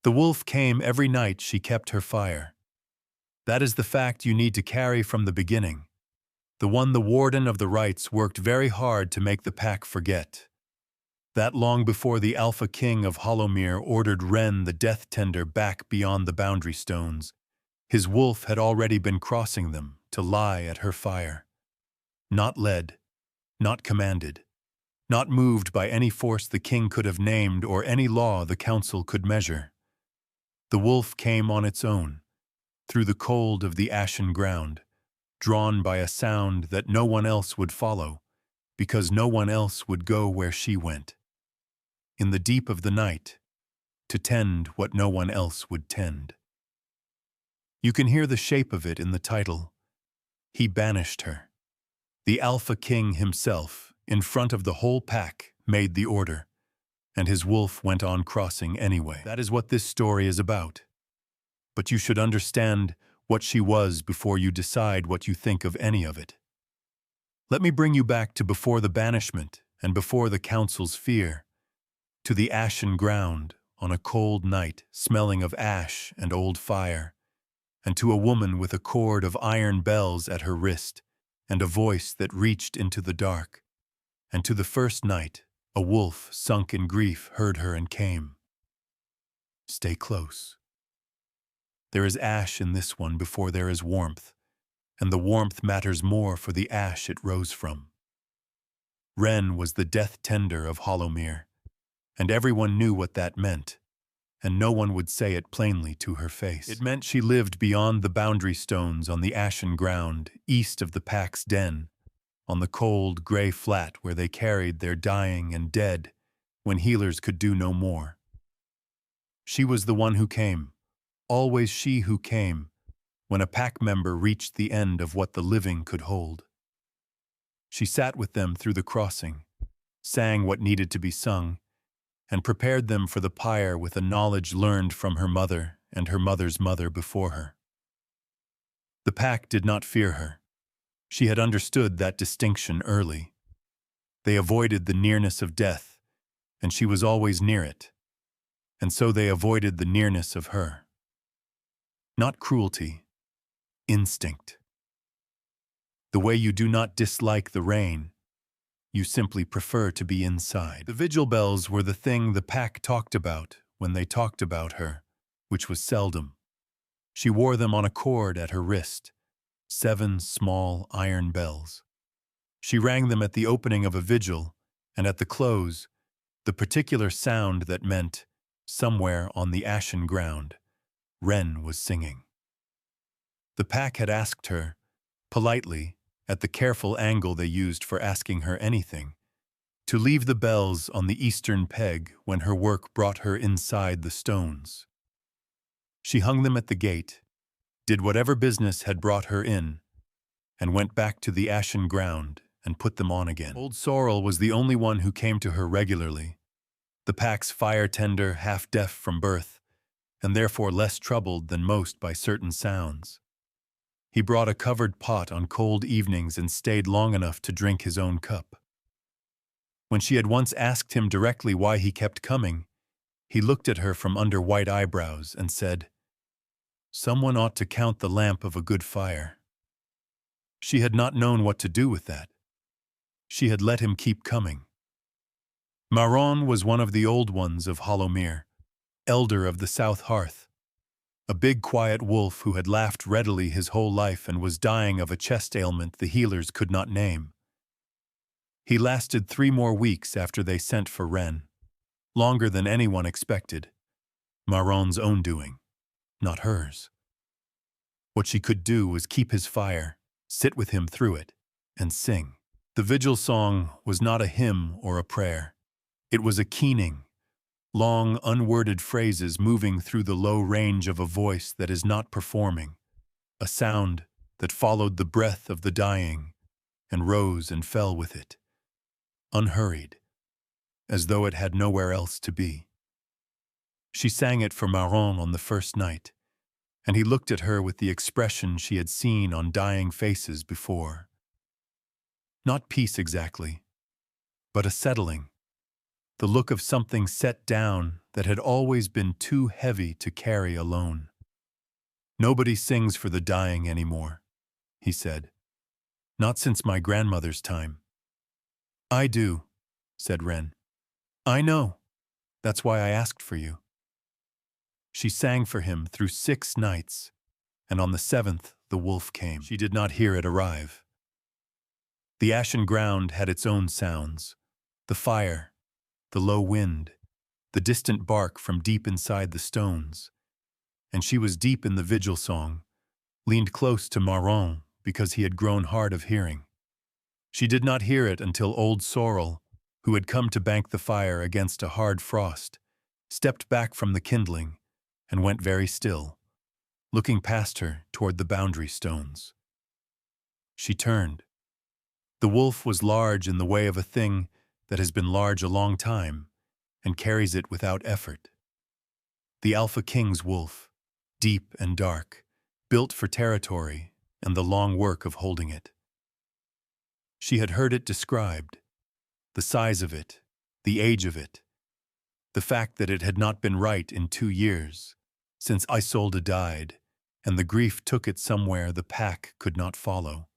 The wolf came every night she kept her fire. That is the fact you need to carry from the beginning. The one the Warden of the Rites worked very hard to make the pack forget. That long before the Alpha King of Hollowmere ordered Wren the Death Tender back beyond the boundary stones, his wolf had already been crossing them to lie at her fire. Not led, not commanded, not moved by any force the king could have named or any law the council could measure. The wolf came on its own, through the cold of the Ashen Ground, drawn by a sound that no one else would follow, because no one else would go where she went. In the deep of the night, to tend what no one else would tend. You can hear the shape of it in the title. He banished her. The Alpha King himself, in front of the whole pack, made the order, and his wolf went on crossing anyway. That is what this story is about. But you should understand what she was before you decide what you think of any of it. Let me bring you back to before the banishment and before the council's fear, to the Ashen Ground on a cold night smelling of ash and old fire, and to a woman with a cord of iron bells at her wrist and a voice that reached into the dark, and to the first night a wolf sunk in grief heard her and came. Stay close. There is ash in this one before there is warmth, and the warmth matters more for the ash it rose from. Wren was the death tender of Hollowmere, and everyone knew what that meant, and no one would say it plainly to her face. It meant she lived beyond the boundary stones on the Ashen Ground, east of the pack's den, on the cold, gray flat where they carried their dying and dead when healers could do no more. She was the one who came, always she who came, when a pack member reached the end of what the living could hold. She sat with them through the crossing, sang what needed to be sung, and prepared them for the pyre with a knowledge learned from her mother and her mother's mother before her. The pack did not fear her. She had understood that distinction early. They avoided the nearness of death, and she was always near it, and so they avoided the nearness of her. Not cruelty, instinct. The way you do not dislike the rain, you simply prefer to be inside. The vigil-bells were the thing the pack talked about when they talked about her, which was seldom. She wore them on a cord at her wrist, 7 small iron bells. She rang them at the opening of a vigil, and at the close, the particular sound that meant, somewhere on the Ashen Ground, Wren was singing. The pack had asked her, politely, at the careful angle they used for asking her anything, to leave the bells on the eastern peg when her work brought her inside the stones. She hung them at the gate, did whatever business had brought her in, and went back to the Ashen Ground and put them on again. Old Soren was the only one who came to her regularly, the pack's fire tender, half-deaf from birth, and therefore less troubled than most by certain sounds. He brought a covered pot on cold evenings and stayed long enough to drink his own cup. When she had once asked him directly why he kept coming, he looked at her from under white eyebrows and said, "Someone ought to count the lamp of a good fire." She had not known what to do with that. She had let him keep coming. Mourned was one of the old ones of Hollowmere, elder of the South Hearth, a big quiet wolf who had laughed readily his whole life and was dying of a chest ailment the healers could not name. He lasted 3 more weeks after they sent for Wren, longer than anyone expected. Mourned's own doing, not hers. What she could do was keep his fire, sit with him through it, and sing. The vigil-song was not a hymn or a prayer. It was a keening, long, unworded phrases moving through the low range of a voice that is not performing, a sound that followed the breath of the dying and rose and fell with it, unhurried, as though it had nowhere else to be. She sang it for Mourned on the first night, and he looked at her with the expression she had seen on dying faces before. Not peace exactly, but a settling, the look of something set down that had always been too heavy to carry alone. "Nobody sings for the dying anymore," he said. "Not since my grandmother's time." "I do," said Wren. "I know. That's why I asked for you." She sang for him through 6 nights, and on the 7th the wolf came. She did not hear it arrive. The Ashen Ground had its own sounds: the fire, the low wind, the distant bark from deep inside the stones. And she was deep in the vigil-song, leaned close to mourned because he had grown hard of hearing. She did not hear it until old Soren, who had come to bank the fire against a hard frost, stepped back from the kindling and went very still, looking past her toward the boundary stones. She turned. The wolf was large in the way of a thing that has been large a long time and carries it without effort. The Alpha King's wolf, deep and dark, built for territory and the long work of holding it. She had heard it described: the size of it, the age of it, the fact that it had not been right in 2 years, since Ysolde died, and the grief took it somewhere the pack could not follow.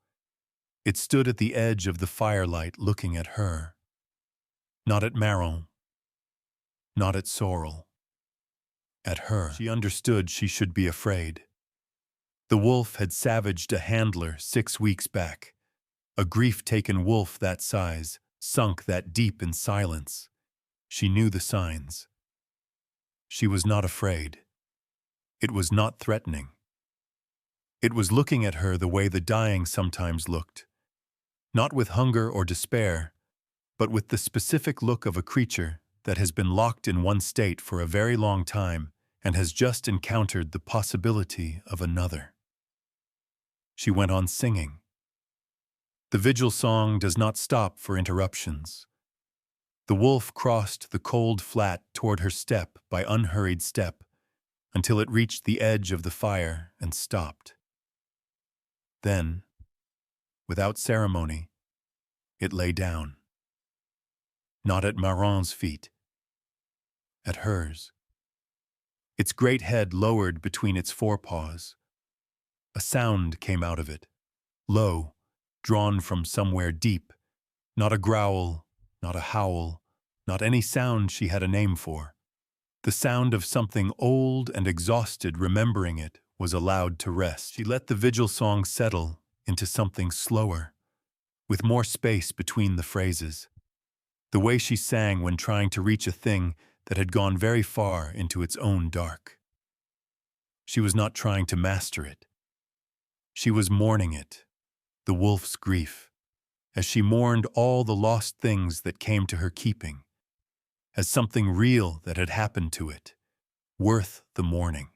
It stood at the edge of the firelight looking at her. Not at mourned, not at Soren. At her. She understood she should be afraid. The wolf had savaged a handler 6 weeks back. A grief-taken wolf that size, sunk that deep in silence. She knew the signs. She was not afraid. It was not threatening. It was looking at her the way the dying sometimes looked. Not with hunger or despair, but with the specific look of a creature that has been locked in one state for a very long time and has just encountered the possibility of another. She went on singing. The vigil song does not stop for interruptions. The wolf crossed the cold flat toward her step by unhurried step until it reached the edge of the fire and stopped. Then, without ceremony, it lay down. Not at mourned's feet, at hers. Its great head lowered between its forepaws. A sound came out of it, low, drawn from somewhere deep, not a growl, not a howl, not any sound she had a name for. The sound of something old and exhausted remembering it was allowed to rest. She let the vigil song settle into something slower, with more space between the phrases. The way she sang when trying to reach a thing that had gone very far into its own dark. She was not trying to master it. She was mourning it, the wolf's grief, as she mourned all the lost things that came to her keeping, as something real that had happened to it, worth the mourning.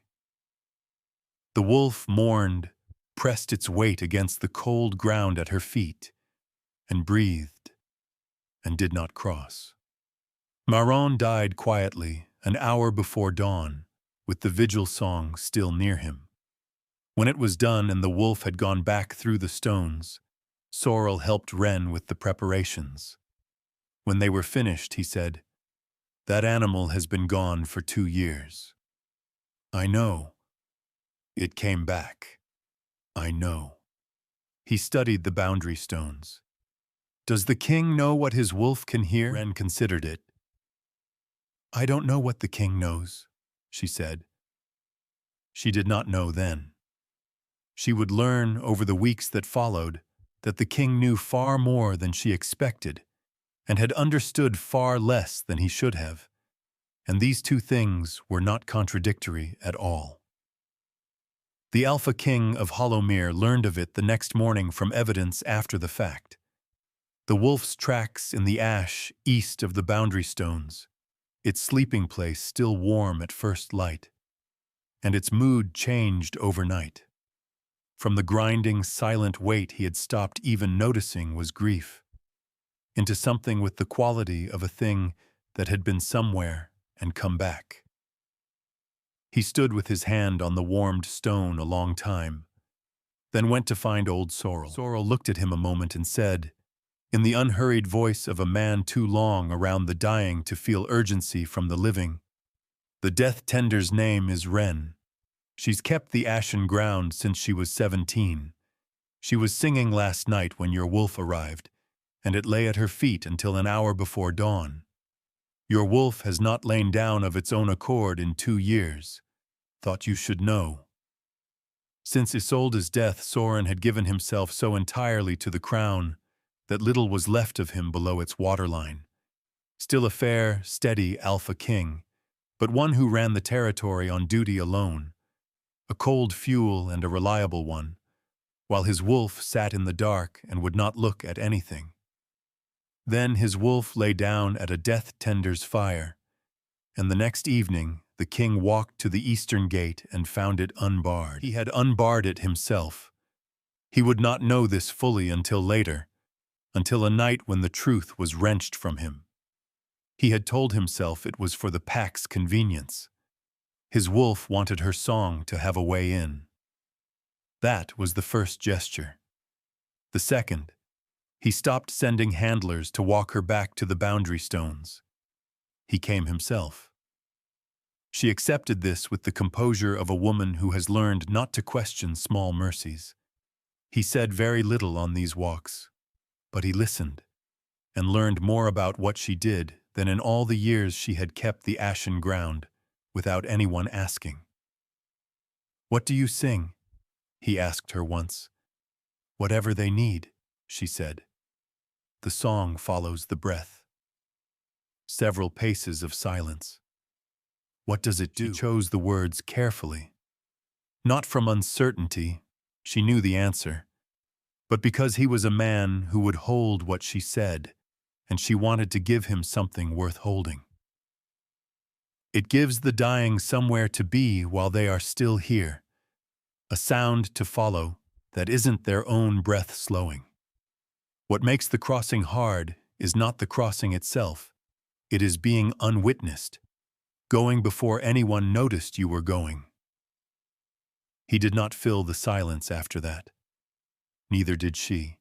The wolf mourned, pressed its weight against the cold ground at her feet, and breathed, and did not cross. Mourned died quietly an hour before dawn, with the vigil song still near him. When it was done and the wolf had gone back through the stones, Soren helped Wren with the preparations. When they were finished, he said, "That animal has been gone for 2 years. I know. It came back. I know." He studied the boundary stones. "Does the king know what his wolf can hear?" Wren considered it. "I don't know what the king knows," she said. She did not know then. She would learn over the weeks that followed that the king knew far more than she expected and had understood far less than he should have, and these 2 things were not contradictory at all. The Alpha King of Hollowmere learned of it the next morning from evidence after the fact. The wolf's tracks in the ash east of the boundary stones, its sleeping place still warm at first light, and its mood changed overnight. From the grinding, silent weight he had stopped even noticing was grief, into something with the quality of a thing that had been somewhere and come back. He stood with his hand on the warmed stone a long time, then went to find old Soren. Soren looked at him a moment and said, in the unhurried voice of a man too long around the dying to feel urgency from the living, The death tender's name is Wren. She's kept the Ashen Ground since she was 17. She was singing last night when your wolf arrived, and it lay at her feet until an hour before dawn. Your wolf has not lain down of its own accord in 2 years. Thought you should know. Since Ysolde's death, Soren had given himself so entirely to the crown that little was left of him below its waterline. Still a fair, steady Alpha King, but one who ran the territory on duty alone, a cold fuel and a reliable one, while his wolf sat in the dark and would not look at anything. Then his wolf lay down at a death tender's fire, and the next evening the king walked to the eastern gate and found it unbarred. He had unbarred it himself. He would not know this fully until later, until a night when the truth was wrenched from him. He had told himself it was for the pack's convenience. His wolf wanted her song to have a way in. That was the first gesture. The second, he stopped sending handlers to walk her back to the boundary stones. He came himself. She accepted this with the composure of a woman who has learned not to question small mercies. He said very little on these walks, but he listened and learned more about what she did than in all the years she had kept the Ashen Ground without anyone asking. "What do you sing?" he asked her once. "Whatever they need," she said. The song follows the breath. Several paces of silence. What does it do? He chose the words carefully. Not from uncertainty, she knew the answer, but because he was a man who would hold what she said, and she wanted to give him something worth holding. It gives the dying somewhere to be while they are still here, a sound to follow that isn't their own breath slowing. What makes the crossing hard is not the crossing itself. It is being unwitnessed, going before anyone noticed you were going. He did not fill the silence after that. Neither did she.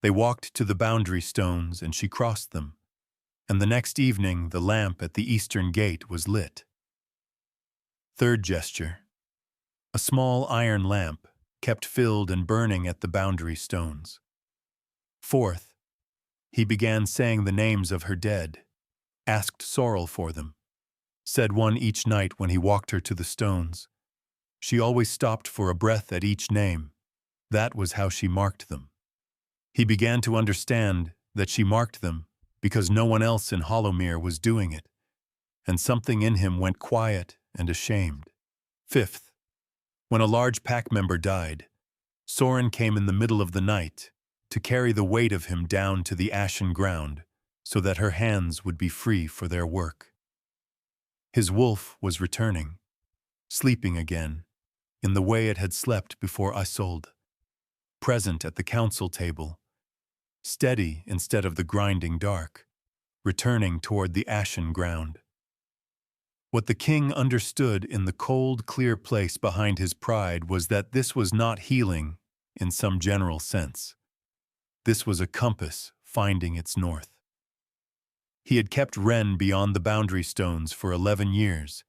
They walked to the boundary stones and she crossed them, and the next evening the lamp at the eastern gate was lit. Third gesture. A small iron lamp kept filled and burning at the boundary stones. Fourth, he began saying the names of her dead, asked sorrel for them, said one each night when he walked her to the stones. She always stopped for a breath at each name. That was how she marked them. He began to understand that she marked them because no one else in Hollowmere was doing it, and something in him went quiet and ashamed. Fifth, when a large pack member died, Soren came in the middle of the night to carry the weight of him down to the Ashen Ground so that her hands would be free for their work. His wolf was returning, sleeping again, in the way it had slept before Ysolde, present at the council table, steady instead of the grinding dark, returning toward the Ashen Ground. What the king understood in the cold, clear place behind his pride was that this was not healing in some general sense. This was a compass finding its north. He had kept Wren beyond the boundary stones for 11 years,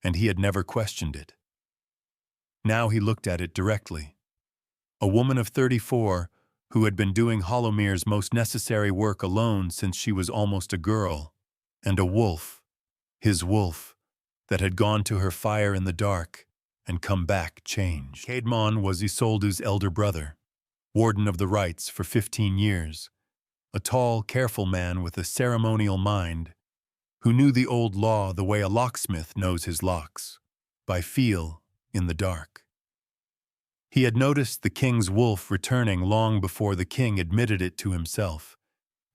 and he had never questioned it. Now he looked at it directly. A woman of 34 who had been doing Hollowmere's most necessary work alone since she was almost a girl, and a wolf, his wolf, that had gone to her fire in the dark and come back changed. Caedmon was Ysolde's elder brother, Warden of the Rites for 15 years, a tall, careful man with a ceremonial mind, who knew the old law the way a locksmith knows his locks, by feel in the dark. He had noticed the king's wolf returning long before the king admitted it to himself,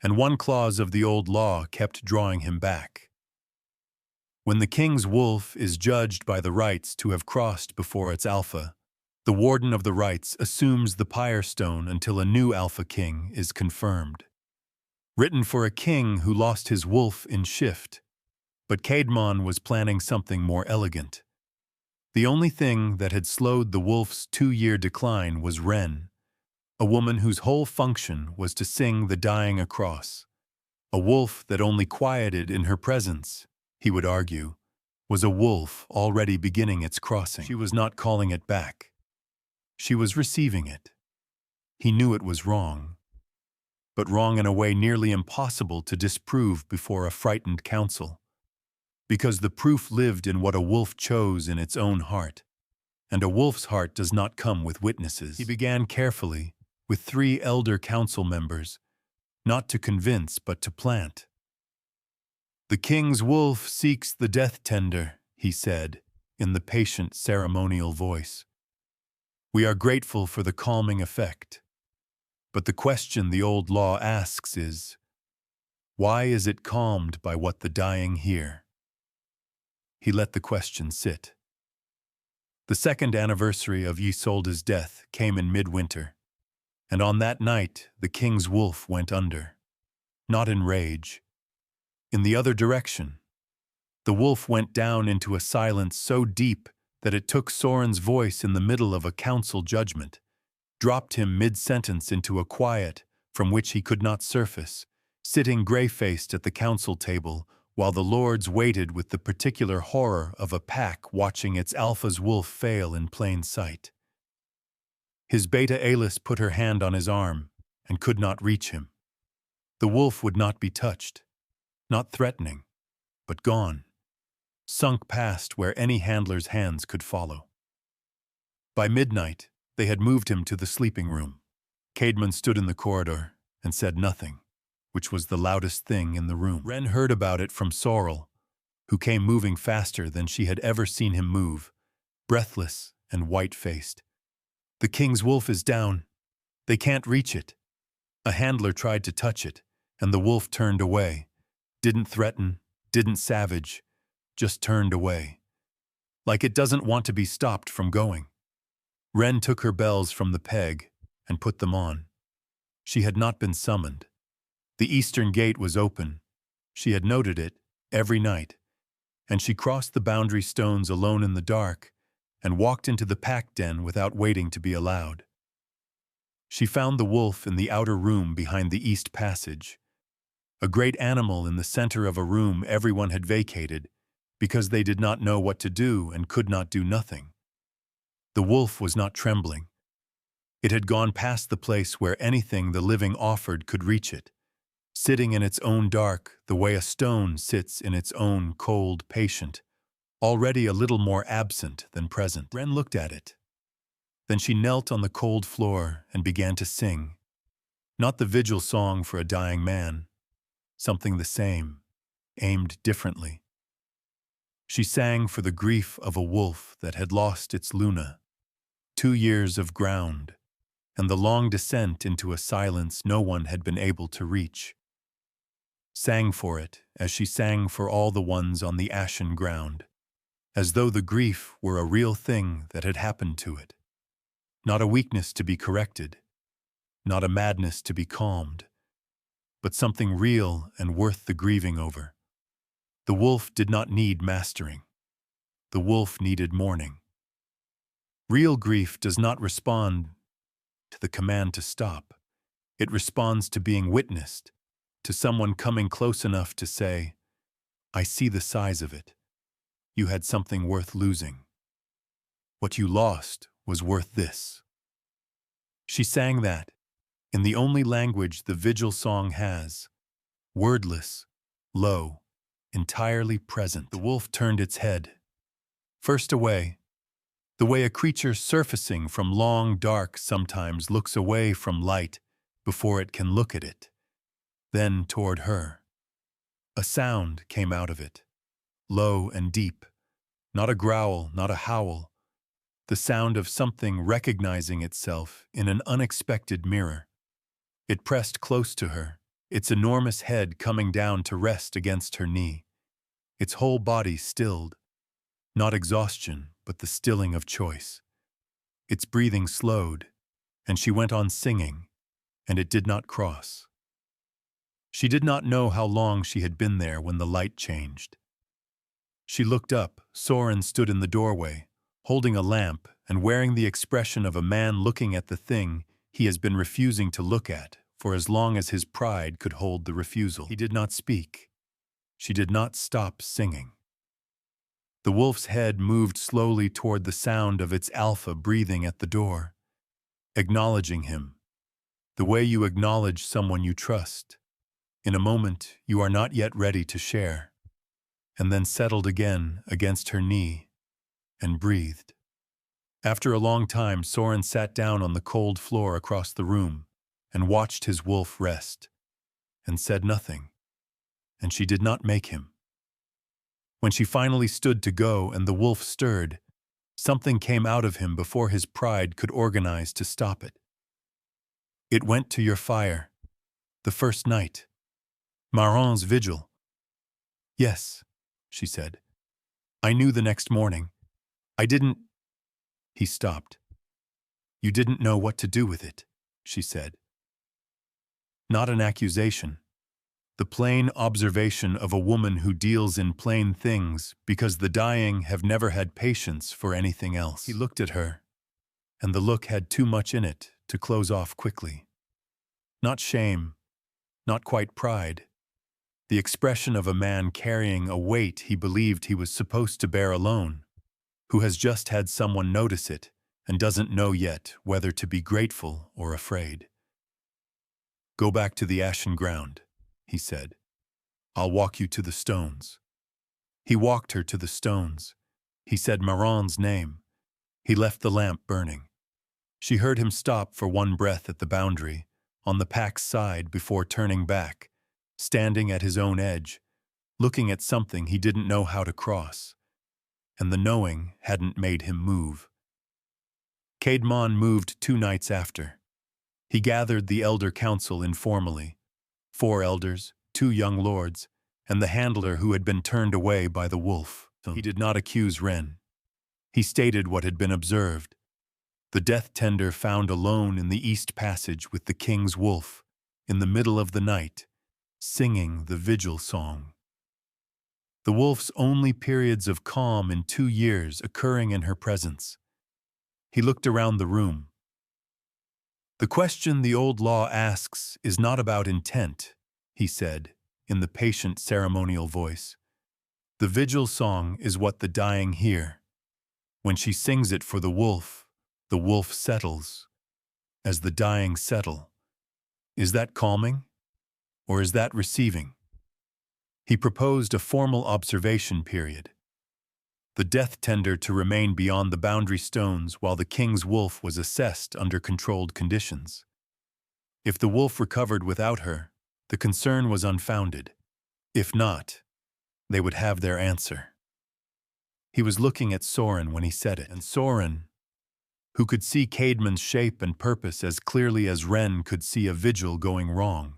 and one clause of the old law kept drawing him back. When the king's wolf is judged by the Rites to have crossed before its alpha, the Warden of the Rites assumes the pyre stone until a new Alpha King is confirmed. Written for a king who lost his wolf in shift, but Caedmon was planning something more elegant. The only thing that had slowed the wolf's 2-year decline was Wren, a woman whose whole function was to sing the dying across, a wolf that only quieted in her presence, he would argue, was a wolf already beginning its crossing. She was not calling it back. She was receiving it. He knew it was wrong, but wrong in a way nearly impossible to disprove before a frightened council, because the proof lived in what a wolf chose in its own heart, and a wolf's heart does not come with witnesses. He began carefully, with 3 elder council members, not to convince but to plant. "The king's wolf seeks the death tender," he said, in the patient ceremonial voice. "We are grateful for the calming effect. But the question the old law asks is, why is it calmed by what the dying hear?" He let the question sit. The 2nd anniversary of Ysolde's death came in midwinter, and on that night the king's wolf went under. Not in rage. In the other direction. The wolf went down into a silence so deep that it took Soren's voice in the middle of a council judgment, dropped him mid-sentence into a quiet from which he could not surface, sitting gray-faced at the council table while the lords waited with the particular horror of a pack watching its alpha's wolf fail in plain sight. His beta Alice put her hand on his arm and could not reach him. The wolf would not be touched, not threatening, but gone, sunk past where any handler's hands could follow. By midnight, they had moved him to the sleeping room. Caedmon stood in the corridor and said nothing, which was the loudest thing in the room. Wren heard about it from Soren, who came moving faster than she had ever seen him move, breathless and white-faced. "The king's wolf is down. They can't reach it." A handler tried to touch it, and the wolf turned away. Didn't threaten, didn't savage, just turned away. Like it doesn't want to be stopped from going. Wren took her bells from the peg and put them on. She had not been summoned. The eastern gate was open. She had noted it every night, and she crossed the boundary stones alone in the dark and walked into the pack den without waiting to be allowed. She found the wolf in the outer room behind the east passage, a great animal in the center of a room everyone had vacated because they did not know what to do and could not do nothing. The wolf was not trembling. It had gone past the place where anything the living offered could reach it, sitting in its own dark the way a stone sits in its own cold patient, already a little more absent than present. Wren looked at it. Then she knelt on the cold floor and began to sing, not the vigil song for a dying man, something the same, aimed differently. She sang for the grief of a wolf that had lost its Luna, 2 years of ground, and the long descent into a silence no one had been able to reach. Sang for it as she sang for all the ones on the Ashen Ground, as though the grief were a real thing that had happened to it. Not a weakness to be corrected, not a madness to be calmed, but something real and worth the grieving over. The wolf did not need mastering. The wolf needed mourning. Real grief does not respond to the command to stop. It responds to being witnessed, to someone coming close enough to say, "I see the size of it. You had something worth losing. What you lost was worth this." She sang that, in the only language the vigil song has, wordless, low, entirely present. The wolf turned its head, first away, the way a creature surfacing from long dark sometimes looks away from light before it can look at it, then toward her. A sound came out of it, low and deep, not a growl, not a howl, the sound of something recognizing itself in an unexpected mirror. It pressed close to her, its enormous head coming down to rest against her knee, its whole body stilled, not exhaustion, but the stilling of choice. Its breathing slowed, and she went on singing, and it did not cross. She did not know how long she had been there when the light changed. She looked up. Soren stood in the doorway, holding a lamp and wearing the expression of a man looking at the thing he has been refusing to look at for as long as his pride could hold the refusal. He did not speak. She did not stop singing. The wolf's head moved slowly toward the sound of its alpha breathing at the door, acknowledging him, the way you acknowledge someone you trust. In a moment you are not yet ready to share, and then settled again against her knee and breathed. After a long time, Soren sat down on the cold floor across the room and watched his wolf rest, and said nothing, and she did not make him. When she finally stood to go and the wolf stirred, something came out of him before his pride could organize to stop it. It went to your fire, the first night, Marron's vigil. Yes, she said. I knew the next morning. I didn't. He stopped. You didn't know what to do with it, she said. Not an accusation. The plain observation of a woman who deals in plain things because the dying have never had patience for anything else. He looked at her, and the look had too much in it to close off quickly. Not shame, not quite pride. The expression of a man carrying a weight he believed he was supposed to bear alone, who has just had someone notice it and doesn't know yet whether to be grateful or afraid. Go back to the Ashen Ground, he said. I'll walk you to the stones. He walked her to the stones. He said Marron's name. He left the lamp burning. She heard him stop for one breath at the boundary, on the pack's side before turning back, standing at his own edge, looking at something he didn't know how to cross. And the knowing hadn't made him move. Caedmon moved 2 nights after. He gathered the elder council informally, 4 elders, 2 young lords, and the handler who had been turned away by the wolf. He did not accuse Wren. He stated what had been observed. The death tender found alone in the east passage with the king's wolf, in the middle of the night, singing the vigil-song. The wolf's only periods of calm in 2 years occurring in her presence. He looked around the room. The question the old law asks is not about intent, he said, in the patient ceremonial voice. The vigil-song is what the dying hear. When she sings it for the wolf settles, as the dying settle. Is that calming, or is that receiving? He proposed a formal observation period. The death tender to remain beyond the boundary stones while the king's wolf was assessed under controlled conditions. If the wolf recovered without her, the concern was unfounded. If not, they would have their answer. He was looking at Soren when he said it, and Soren, who could see Caedmon's shape and purpose as clearly as Wren could see a vigil going wrong,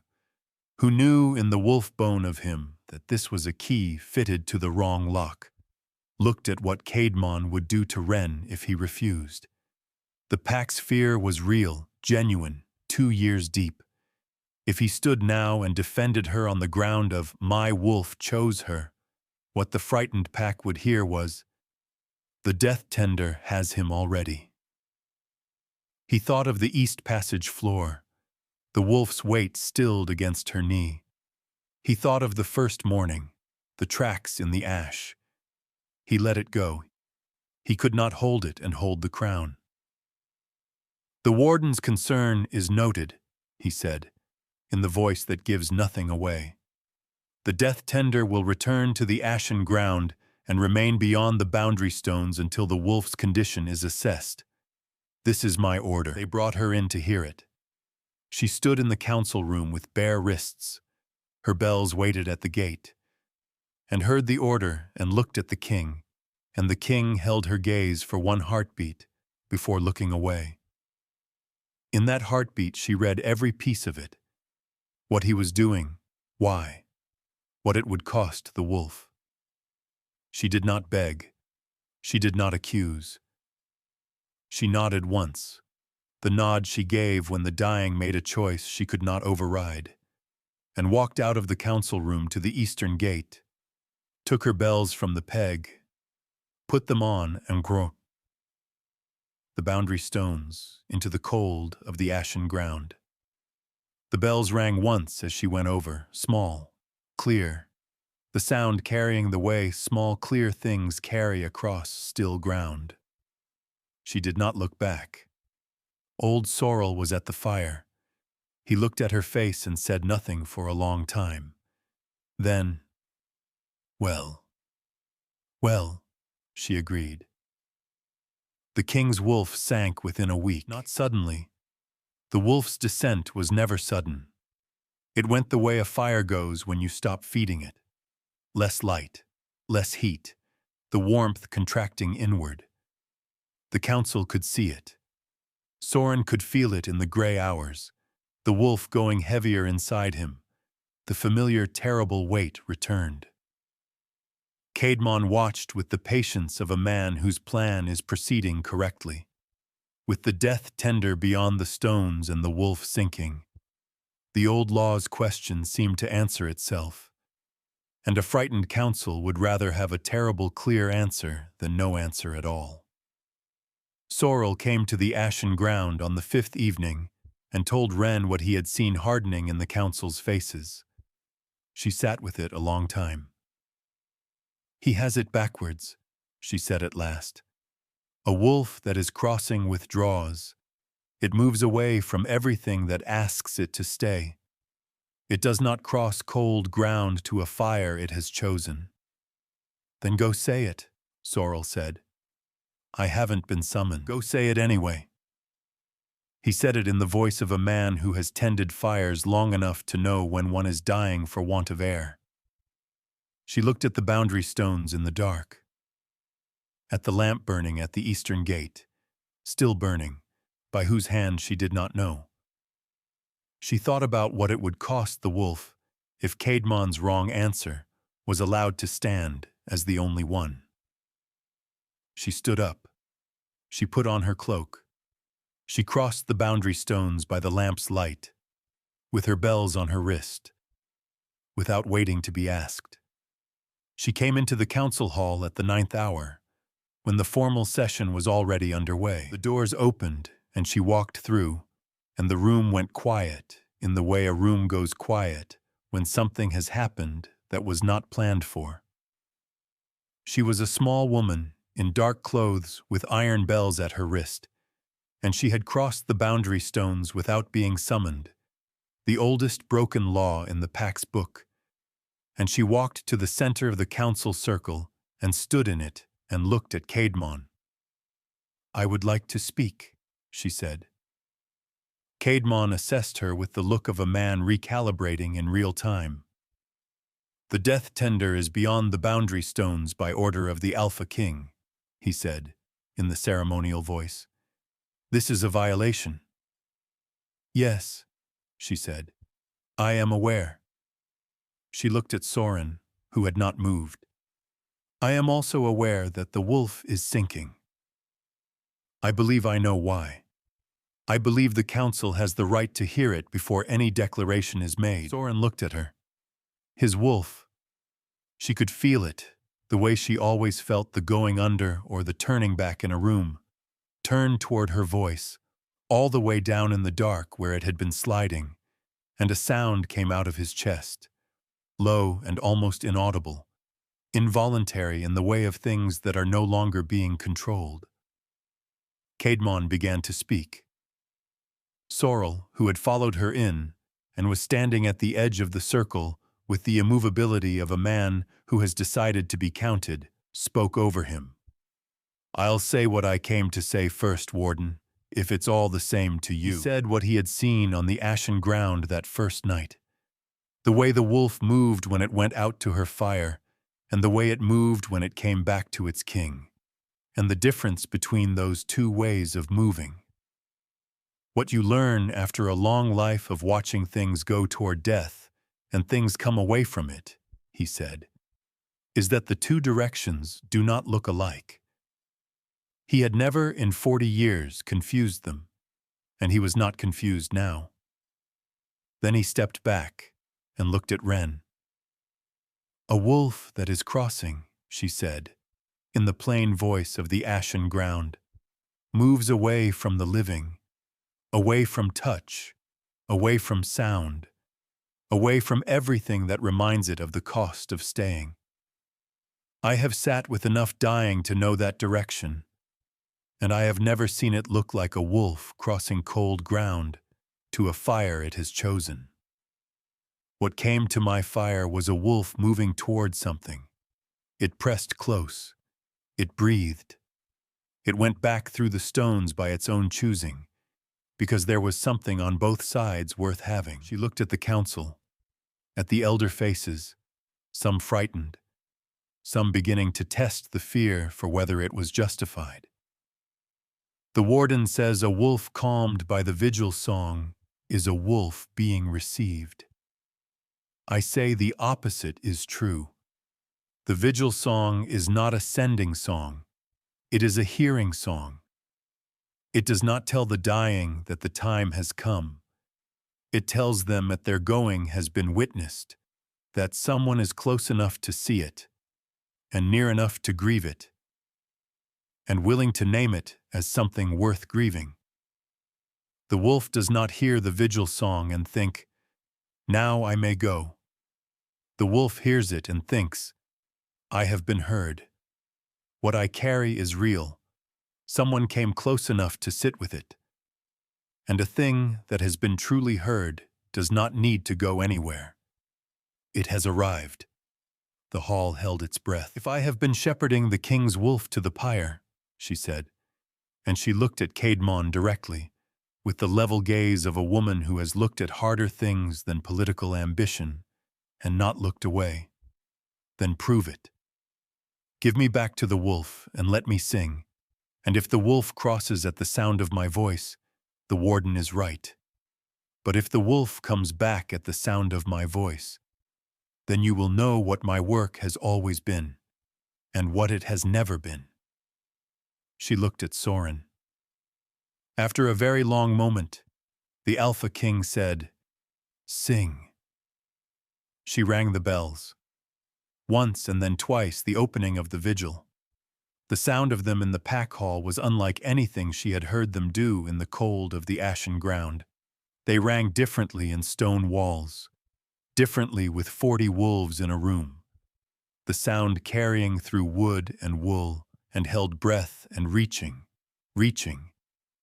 who knew in the wolf bone of him that this was a key fitted to the wrong lock, looked at what Caedmon would do to Wren if he refused. The pack's fear was real, genuine, 2 years deep. If he stood now and defended her on the ground of "my wolf chose her," what the frightened pack would hear was, "The death tender has him already." He thought of the east passage floor, the wolf's weight stilled against her knee. He thought of the first morning, the tracks in the ash. He let it go. He could not hold it and hold the crown. The warden's concern is noted, he said, in the voice that gives nothing away. The death tender will return to the Ashen Ground and remain beyond the boundary stones until the wolf's condition is assessed. This is my order. They brought her in to hear it. She stood in the council room with bare wrists. Her bells waited at the gate, and heard the order and looked at the king, and the king held her gaze for one heartbeat before looking away. In that heartbeat she read every piece of it, what he was doing, why, what it would cost the wolf. She did not beg. She did not accuse. She nodded once, the nod she gave when the dying made a choice she could not override, and walked out of the council room to the eastern gate, took her bells from the peg, put them on and groaned the boundary stones into the cold of the Ashen Ground. The bells rang once as she went over, small, clear, the sound carrying the way small clear things carry across still ground. She did not look back. Old Sorrel was at the fire. He looked at her face and said nothing for a long time. Then, "Well, well," she agreed. The king's wolf sank within a week. Not suddenly. The wolf's descent was never sudden. It went the way a fire goes when you stop feeding it. Less light, less heat, the warmth contracting inward. The council could see it. Soren could feel it in the gray hours, the wolf going heavier inside him. The familiar terrible weight returned. Caedmon watched with the patience of a man whose plan is proceeding correctly. With the death tender beyond the stones and the wolf sinking, the old law's question seemed to answer itself, and a frightened council would rather have a terrible clear answer than no answer at all. Sorrel came to the Ashen Ground on the 5th evening and told Wren what he had seen hardening in the council's faces. She sat with it a long time. "He has it backwards," she said at last. "A wolf that is crossing withdraws. It moves away from everything that asks it to stay. It does not cross cold ground to a fire it has chosen." "Then go say it," Sorrel said. "I haven't been summoned. Go say it anyway." He said it in the voice of a man who has tended fires long enough to know when one is dying for want of air. She looked at the boundary stones in the dark, at the lamp burning at the eastern gate, still burning, by whose hand she did not know. She thought about what it would cost the wolf if Caedmon's wrong answer was allowed to stand as the only one. She stood up. She put on her cloak. She crossed the boundary stones by the lamp's light, with her bells on her wrist, without waiting to be asked. She came into the council hall at the 9th hour, when the formal session was already underway. The doors opened, and she walked through, and the room went quiet in the way a room goes quiet when something has happened that was not planned for. She was a small woman in dark clothes with iron bells at her wrist, and she had crossed the boundary stones without being summoned, the oldest broken law in the Pack's book, and she walked to the center of the council circle and stood in it and looked at Caedmon. "I would like to speak," she said. Caedmon assessed her with the look of a man recalibrating in real time. "The death tender is beyond the boundary stones by order of the Alpha King," he said, in the ceremonial voice. "This is a violation." "Yes," she said. "I am aware." She looked at Soren, who had not moved. "I am also aware that the wolf is sinking. I believe I know why. I believe the council has the right to hear it before any declaration is made." Soren looked at her. His wolf. She could feel it, the way she always felt the going under or the turning back in a room, turned toward her voice, all the way down in the dark where it had been sliding, and a sound came out of his chest, low and almost inaudible, involuntary in the way of things that are no longer being controlled. Caedmon began to speak. Sorrel, who had followed her in and was standing at the edge of the circle with the immovability of a man who has decided to be counted, spoke over him. "I'll say what I came to say first, Warden, if it's all the same to you." He said what he had seen on the Ashen Ground that first night. The way the wolf moved when it went out to her fire, and the way it moved when it came back to its king, and the difference between those two ways of moving. What you learn after a long life of watching things go toward death and things come away from it, he said, is that the two directions do not look alike. He had never in 40 years confused them, and he was not confused now. Then he stepped back and looked at Wren. "A wolf that is crossing," she said, in the plain voice of the Ashen Ground, "moves away from the living, away from touch, away from sound, away from everything that reminds it of the cost of staying. I have sat with enough dying to know that direction, and I have never seen it look like a wolf crossing cold ground to a fire it has chosen. What came to my fire was a wolf moving toward something. It pressed close. It breathed. It went back through the stones by its own choosing, because there was something on both sides worth having. She looked at the council, at the elder faces, some frightened, some beginning to test the fear for whether it was justified. The warden says a wolf calmed by the vigil-song is a wolf being received. I say the opposite is true. The vigil-song is not a sending song. It is a hearing song. It does not tell the dying that the time has come. It tells them that their going has been witnessed, that someone is close enough to see it, and near enough to grieve it, and willing to name it as something worth grieving. The wolf does not hear the vigil song and think, "Now I may go." The wolf hears it and thinks, "I have been heard. What I carry is real. Someone came close enough to sit with it. And a thing that has been truly heard does not need to go anywhere. It has arrived." The hall held its breath. "If I have been shepherding the king's wolf to the pyre," she said, and she looked at Caedmon directly, with the level gaze of a woman who has looked at harder things than political ambition and not looked away. "Then prove it. Give me back to the wolf and let me sing, and if the wolf crosses at the sound of my voice, the warden is right. But if the wolf comes back at the sound of my voice, then you will know what my work has always been, and what it has never been." She looked at Soren. After a very long moment, the Alpha King said, "Sing." She rang the bells. Once and then twice the opening of the vigil. The sound of them in the pack hall was unlike anything she had heard them do in the cold of the Ashen Ground. They rang differently in stone walls, differently with 40 wolves in a room. The sound carrying through wood and wool and held breath and reaching,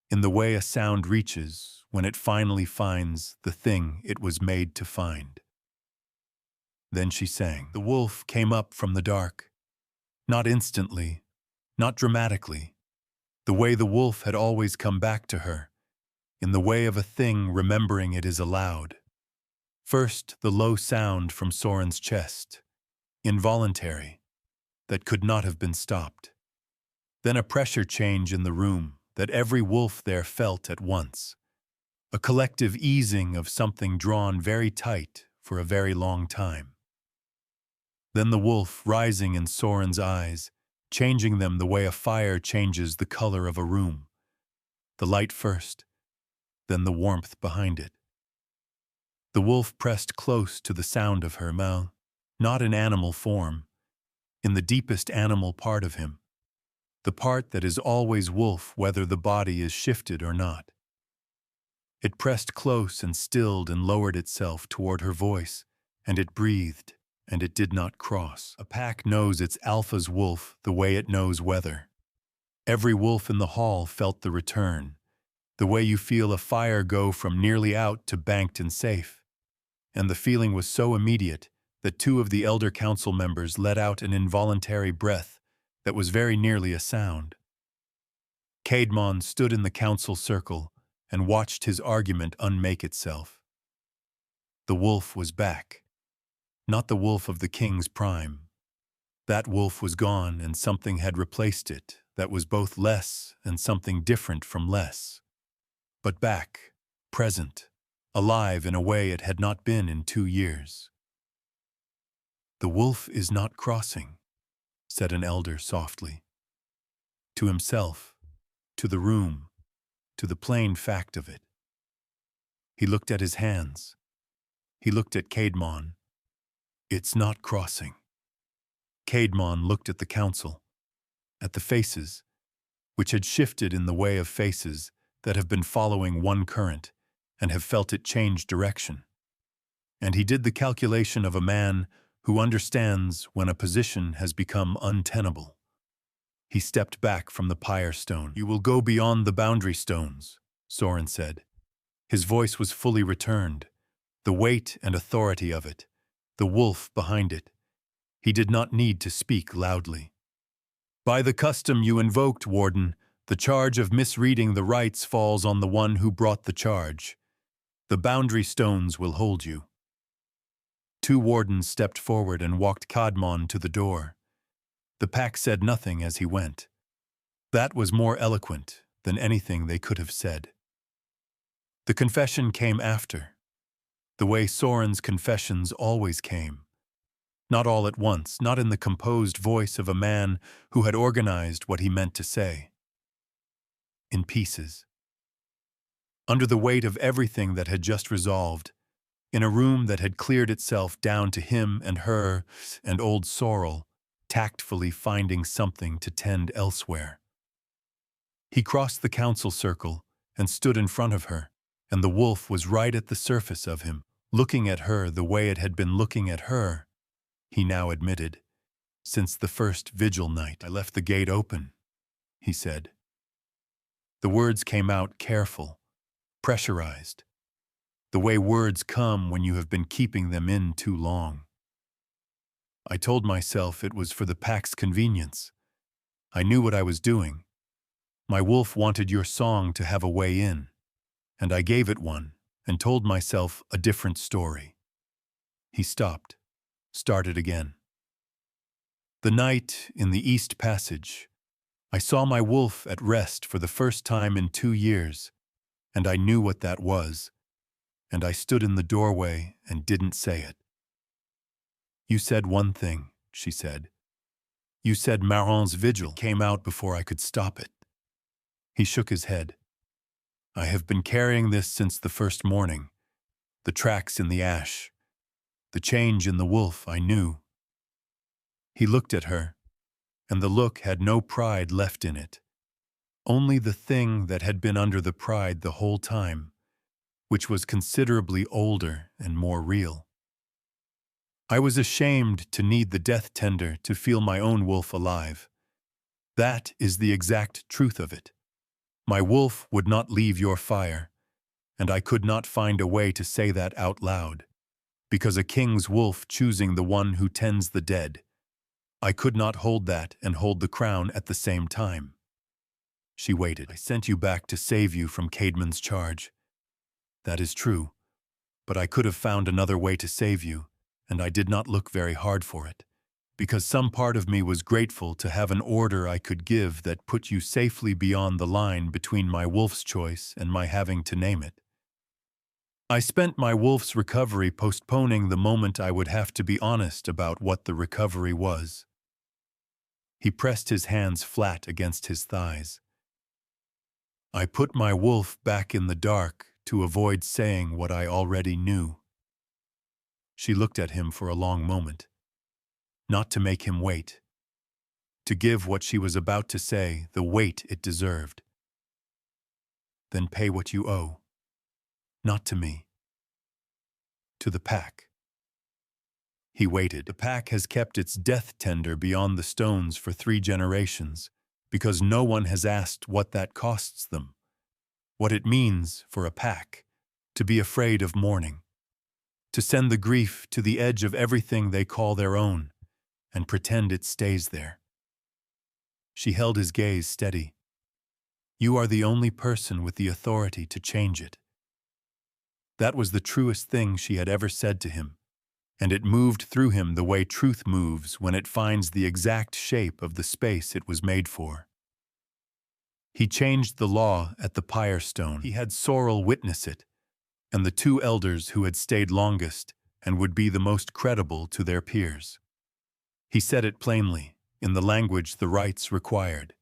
in the way a sound reaches when it finally finds the thing it was made to find. Then she sang. The wolf came up from the dark, not instantly, not dramatically, the way the wolf had always come back to her, in the way of a thing remembering it is allowed. First, the low sound from Soren's chest, involuntary, that could not have been stopped. Then a pressure change in the room that every wolf there felt at once, a collective easing of something drawn very tight for a very long time. Then the wolf rising in Soren's eyes, changing them the way a fire changes the color of a room. The light first, then the warmth behind it. The wolf pressed close to the sound of her mouth, not in animal form, in the deepest animal part of him, the part that is always wolf whether the body is shifted or not. It pressed close and stilled and lowered itself toward her voice, and it breathed, and it did not cross. A pack knows its alpha's wolf the way it knows weather. Every wolf in the hall felt the return, the way you feel a fire go from nearly out to banked and safe. And the feeling was so immediate that 2 of the elder council members let out an involuntary breath that was very nearly a sound. Caedmon stood in the council circle and watched his argument unmake itself. The wolf was back. Not the wolf of the king's prime. That wolf was gone and something had replaced it that was both less and something different from less. But back, present, alive in a way it had not been in 2 years. "The wolf is not crossing," said an elder softly. To himself, to the room, to the plain fact of it. He looked at his hands. He looked at Caedmon. "It's not crossing." Caedmon looked at the council, at the faces, which had shifted in the way of faces that have been following one current and have felt it change direction. And he did the calculation of a man who understands when a position has become untenable. He stepped back from the pyre stone. "You will go beyond the boundary stones," Soren said. His voice was fully returned, the weight and authority of it, the wolf behind it. He did not need to speak loudly. "By the custom you invoked, Warden, the charge of misreading the rites falls on the one who brought the charge. The boundary stones will hold you." Two wardens stepped forward and walked Caedmon to the door. The pack said nothing as he went. That was more eloquent than anything they could have said. The confession came after, the way Soren's confessions always came. Not all at once, not in the composed voice of a man who had organized what he meant to say. In pieces. Under the weight of everything that had just resolved, in a room that had cleared itself down to him and her and old Sorrel, tactfully finding something to tend elsewhere. He crossed the council circle and stood in front of her, and the wolf was right at the surface of him, looking at her the way it had been looking at her. He now admitted, "Since the first vigil night, I left the gate open," he said. The words came out careful, pressurized, the way words come when you have been keeping them in too long. "I told myself it was for the pack's convenience. I knew what I was doing. My wolf wanted your song to have a way in, and I gave it one and told myself a different story." He stopped, started again. "The night in the East Passage, I saw my wolf at rest for the first time in 2 years, and I knew what that was, and I stood in the doorway and didn't say it." "You said one thing," she said. "You said Marron's vigil came out before I could stop it." He shook his head. "I have been carrying this since the first morning. The tracks in the ash. The change in the wolf, I knew." He looked at her, and the look had no pride left in it. Only the thing that had been under the pride the whole time, which was considerably older and more real. "I was ashamed to need the death tender to feel my own wolf alive. That is the exact truth of it. My wolf would not leave your fire, and I could not find a way to say that out loud, because a king's wolf choosing the one who tends the dead. I could not hold that and hold the crown at the same time." She waited. "I sent you back to save you from Caedmon's charge. That is true, but I could have found another way to save you, and I did not look very hard for it, because some part of me was grateful to have an order I could give that put you safely beyond the line between my wolf's choice and my having to name it. I spent my wolf's recovery postponing the moment I would have to be honest about what the recovery was." He pressed his hands flat against his thighs. "I put my wolf back in the dark to avoid saying what I already knew." She looked at him for a long moment, not to make him wait, to give what she was about to say the weight it deserved. "Then pay what you owe, not to me, to the pack." He waited. "The pack has kept its death tender beyond the stones for 3 generations, because no one has asked what that costs them, what it means for a pack to be afraid of mourning, to send the grief to the edge of everything they call their own, and pretend it stays there." She held his gaze steady. "You are the only person with the authority to change it." That was the truest thing she had ever said to him, and it moved through him the way truth moves when it finds the exact shape of the space it was made for. He changed the law at the pyre stone. He had Sorrel witness it, and the 2 elders who had stayed longest and would be the most credible to their peers. He said it plainly, in the language the rites required.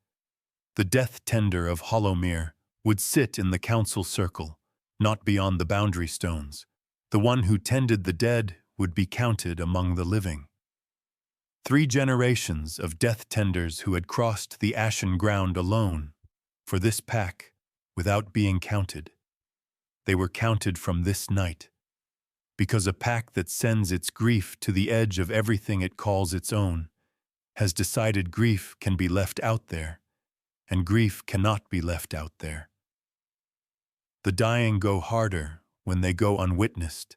The death tender of Hollowmere would sit in the council circle, not beyond the boundary stones. The one who tended the dead would be counted among the living. 3 generations of death tenders who had crossed the Ashen Ground alone, for this pack, without being counted. They were counted from this night. because a pack that sends its grief to the edge of everything it calls its own has decided grief can be left out there, and grief cannot be left out there. The dying go harder when they go unwitnessed,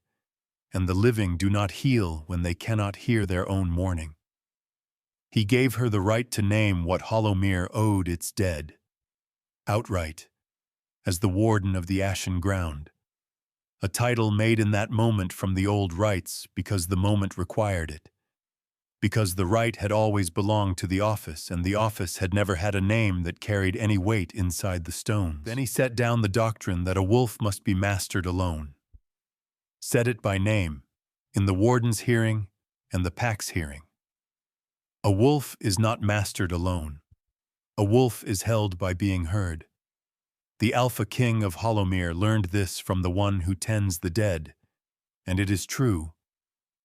and the living do not heal when they cannot hear their own mourning. He gave her the right to name what Hollowmere owed its dead, outright, as the Warden of the Ashen Ground, a title made in that moment from the old rites because the moment required it, because the right had always belonged to the office, and the office had never had a name that carried any weight inside the stones. Then he set down the doctrine that a wolf must be mastered alone, said it by name, in the Warden's hearing and the pack's hearing. A wolf is not mastered alone. A wolf is held by being heard. The Alpha King of Hollowmere learned this from the one who tends the dead, and it is true,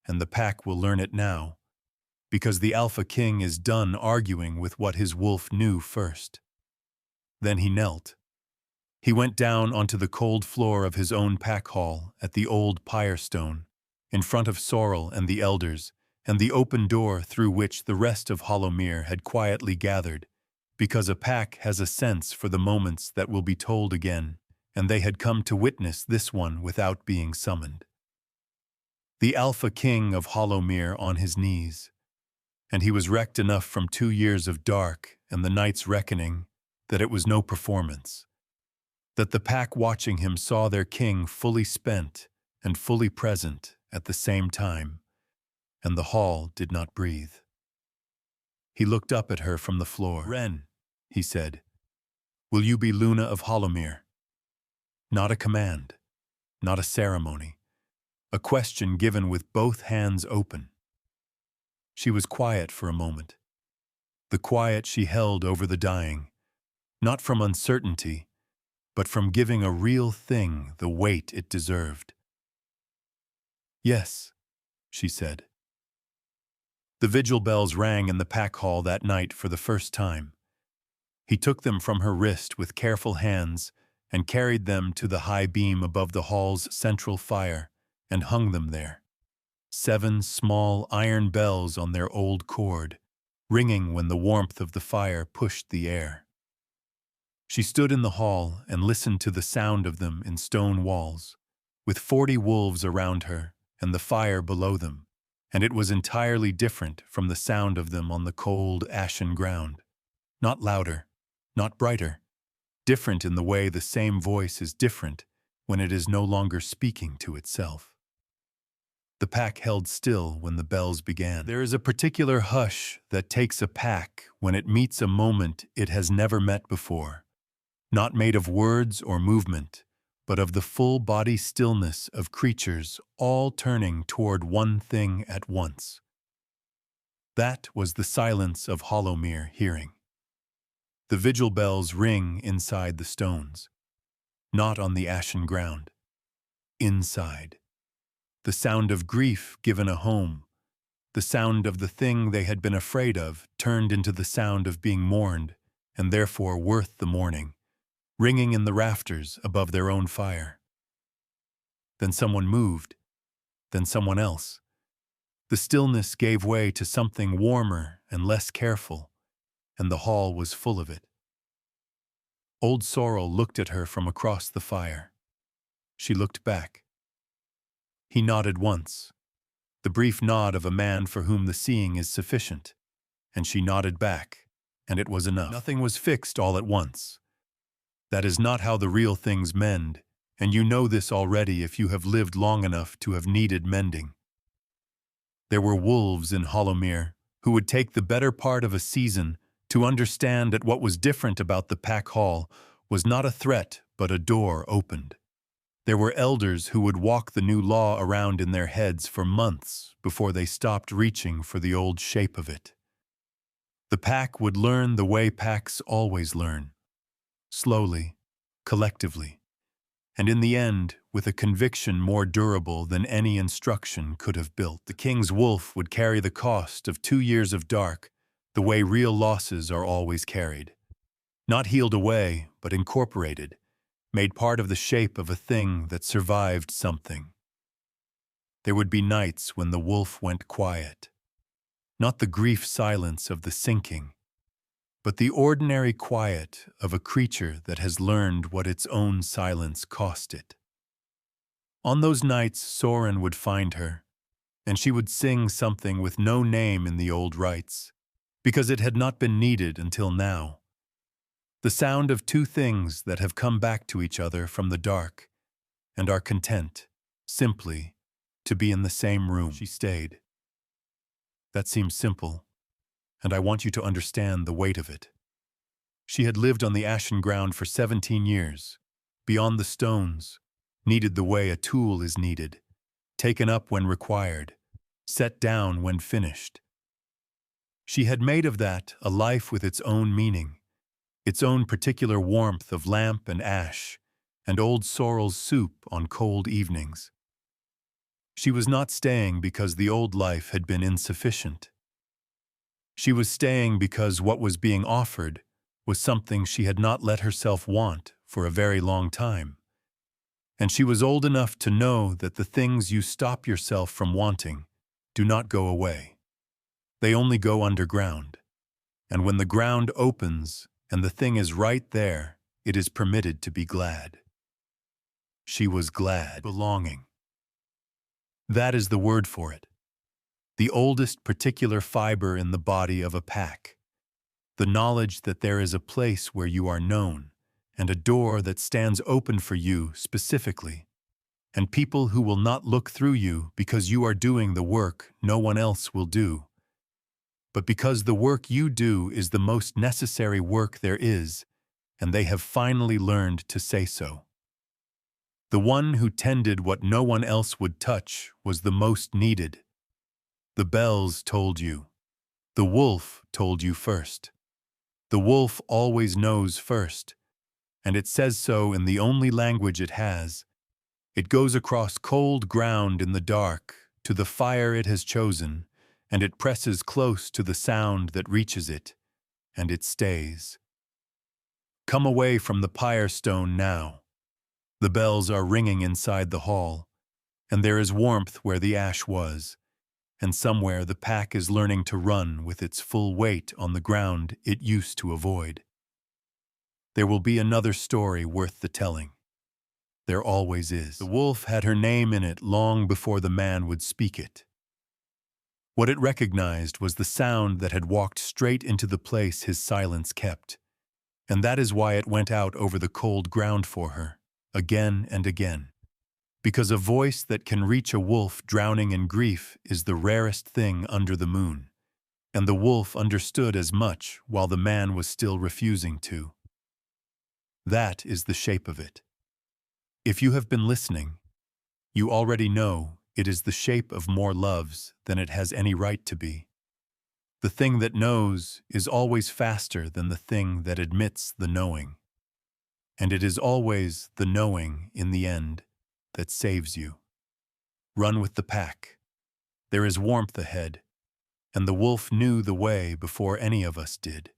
and the pack will learn it now, because the Alpha King is done arguing with what his wolf knew first. Then he knelt. He went down onto the cold floor of his own pack hall at the old pyre stone, in front of Soren and the elders, and the open door through which the rest of Hollowmere had quietly gathered, because a pack has a sense for the moments that will be told again, and they had come to witness this one without being summoned. The Alpha King of Hollowmere on his knees, and he was wrecked enough from 2 years of dark and the night's reckoning that it was no performance, that the pack watching him saw their king fully spent and fully present at the same time, and the hall did not breathe. He looked up at her from the floor. "Wren," he said, "will you be Luna of Hollowmere?" Not a command, not a ceremony, a question given with both hands open. She was quiet for a moment, the quiet she held over the dying, not from uncertainty, but from giving a real thing the weight it deserved. "Yes," she said. The vigil bells rang in the pack hall that night for the first time. He took them from her wrist with careful hands and carried them to the high beam above the hall's central fire and hung them there. 7 small iron bells on their old cord, ringing when the warmth of the fire pushed the air. She stood in the hall and listened to the sound of them in stone walls, with 40 wolves around her and the fire below them, and it was entirely different from the sound of them on the cold, ashen ground. Not louder, not brighter, different in the way the same voice is different when it is no longer speaking to itself. The pack held still when the bells began. There is a particular hush that takes a pack when it meets a moment it has never met before, not made of words or movement, but of the full-body stillness of creatures all turning toward one thing at once. That was the silence of Hollowmere hearing. The vigil bells ring inside the stones, not on the ashen ground. Inside. The sound of grief given a home, the sound of the thing they had been afraid of turned into the sound of being mourned, and therefore worth the mourning, ringing in the rafters above their own fire. Then someone moved, then someone else. The stillness gave way to something warmer and less careful, and the hall was full of it. Old Soren looked at her from across the fire. She looked back. He nodded once, the brief nod of a man for whom the seeing is sufficient, and she nodded back, and it was enough. Nothing was fixed all at once. That is not how the real things mend, and you know this already if you have lived long enough to have needed mending. There were wolves in Hollowmere who would take the better part of a season to understand that what was different about the pack hall was not a threat but a door opened. There were elders who would walk the new law around in their heads for months before they stopped reaching for the old shape of it. The pack would learn the way packs always learn, slowly, collectively, and in the end, with a conviction more durable than any instruction could have built. The king's wolf would carry the cost of 2 years of dark the way real losses are always carried. Not healed away, but incorporated, made part of the shape of a thing that survived something. There would be nights when the wolf went quiet. Not the grief silence of the sinking, but the ordinary quiet of a creature that has learned what its own silence cost it. On those nights, Soren would find her, and she would sing something with no name in the old rites, because it had not been needed until now. The sound of two things that have come back to each other from the dark and are content, simply, to be in the same room. She stayed. That seems simple, and I want you to understand the weight of it. She had lived on the Ashen Ground for 17 years, beyond the stones, needed the way a tool is needed, taken up when required, set down when finished. She had made of that a life with its own meaning, its own particular warmth of lamp and ash, and old sorrel's soup on cold evenings. She was not staying because the old life had been insufficient. She was staying because what was being offered was something she had not let herself want for a very long time. And she was old enough to know that the things you stop yourself from wanting do not go away. They only go underground. And when the ground opens and the thing is right there, it is permitted to be glad. She was glad. Belonging. That is the word for it. The oldest particular fiber in the body of a pack. The knowledge that there is a place where you are known, and a door that stands open for you specifically, and people who will not look through you because you are doing the work no one else will do, but because the work you do is the most necessary work there is, and they have finally learned to say so. The one who tended what no one else would touch was the most needed. The bells told you. The wolf told you first. The wolf always knows first, and it says so in the only language it has. It goes across cold ground in the dark to the fire it has chosen, and it presses close to the sound that reaches it, and it stays. Come away from the pyre stone now. The bells are ringing inside the hall, and there is warmth where the ash was, and somewhere the pack is learning to run with its full weight on the ground it used to avoid. There will be another story worth the telling. There always is. The wolf had her name in it long before the man would speak it. What it recognized was the sound that had walked straight into the place his silence kept, and that is why it went out over the cold ground for her, again and again. Because a voice that can reach a wolf drowning in grief is the rarest thing under the moon, and the wolf understood as much while the man was still refusing to. That is the shape of it. If you have been listening, you already know it is the shape of more loves than it has any right to be. The thing that knows is always faster than the thing that admits the knowing. And it is always the knowing, in the end, that saves you. Run with the pack. There is warmth ahead, and the wolf knew the way before any of us did.